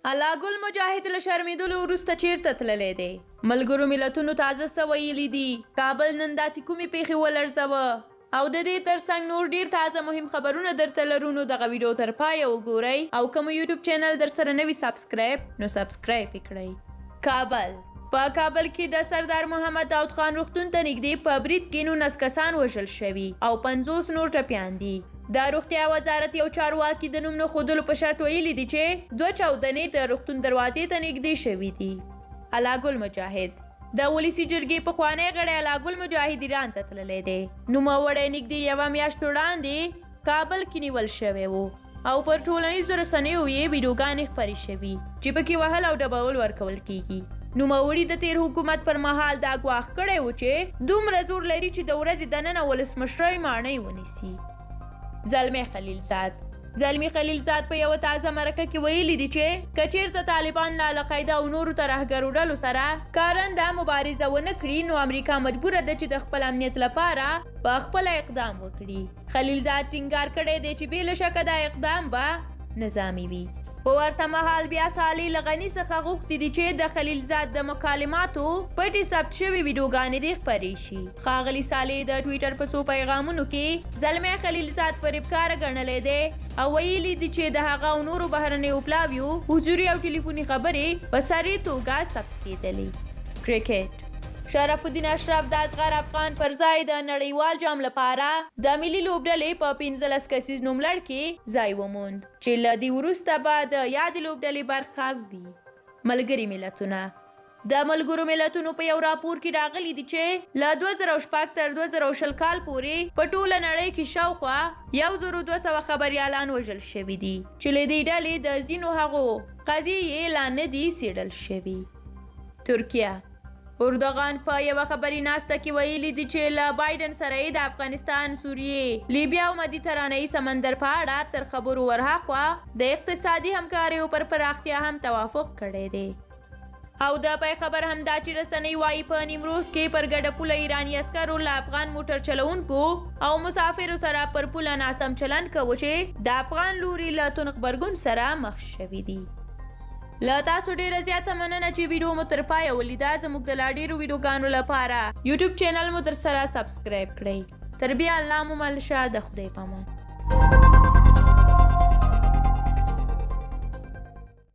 الله ګل مجاهد له شرمېدلو وروسته چیرته تللی دی؟ ملګرو ملتونو تازه څه ویلي دي؟ کابل نن داسې کومې پیښې ولړزوه؟ او د دې ترڅنګ نور ډیر تازه مهم خبرونه درته لرو، نو دغه ویډیو تر پایه وګورئ او که مو یوټیوب چینل در سره نه وي سبسکرایب نو سبسکرایب یې کړئ. کابل په کابل کې د سردار محمد داود خان روغتون ته نږدې په برید کې 19 کسان وژل شوي او 50 نور ټپیان دي. د روغتیا وزارت یو چارواکي د نوم نه ښودلو په شرط ویلي دي چې 2 چاودنې د روغتون دروازې ته نږدې شوي دي. الله ګل مجاهد د ولسي جرګې پخوانی غړی الله ګل مجاهد ایران ته تللی دی. نوموړی نږدې یوه میاشت وړاندې کابل کې نیول شوی و او پر ټولنیزو رسنیو یې ویډیوګانې خپرې شوي چې پکې وهل او ډبول ورکول کیږي. نوموړي د تیر حکومت پر مهال دا ګواښ کړی و چې دومره زور لري چې د ورځې دننه ولسمشرۍ ماڼۍ ونیسي. زلمی خلیلزاد په یوه تازه مرکه کې ویلي دي چې که چیرته طالبان له القاعده او نورو ترهګرو ډلو سره کارنده مبارزه ونه کړي نو امریکا مجبوره ده چې د خپل امنیت لپاره په خپله اقدام وکړي. خلیلزاد ټینګار کړی دی چې بې له شکه دا اقدام به نظامي وي. په ورته مهال بیا صالح له غني څخه غوښتي دي چې د خلیلزاد د مکالماتو پټې ثبت شوې ویډیوګانې دې خپرې شي. ښاغلي صالح د ټویټر په څو پیغامونو کې زلمی خلیلزاد فریبکاره ګڼلی دی او ویلي دي چې د هغه او نورو بهرنیو پلاویو حضوري او ټلیفوني خبرې په سرې توګه ثبت کېدلې. کرکټ شرف الدین اشرف د اصغر افغان پر ځای د نړیوال جام لپاره د ملي لوبډلې په 15 کسیز نوملړ کې ځای وموند چې له دې وروسته به د یادې لوبډلې برخه وي. ملګري ملتونه د ملګرو ملتونو په یو راپور کې راغلي دي چې له 2006 تر 2020 کال پورې په ټوله نړۍ کې شاوخوا 1200 خبریالان وژل شوي دي چې له دې ډلې د ځینو هغو قضیې لا نه دي څېړل شوي. ترکیه اردوغان په یوه خبري ناسته کې ویلي دي چې له بایډن سره یې د افغانستان، سوریې، لیبیا او مدیترانه‌یي سمندر په اړه تر خبرو ورهاخوا د اقتصادي همکاریو پر پراختیا هم توافق کړی دی. او د پای خبر هم دا چې رسنۍ وایي په نیمروز کې پر ګډه پوله ایراني عسکرو له افغان موټر چلوونکو او مسافرو سره پر پوله ناسم چلند کوي چې د افغان لوري له توند غبرګون سره مخ شوي دي. له تاسو ډیره زیاته مننه چې ویډیو مو تر پایه ولیده. زموږ د لا ډیرو ویډیوګانو لپاره یوټیوب چینل مو در سره سبسکرایب کړئ. تر بیا الله مو مل شه. د خدای په امان.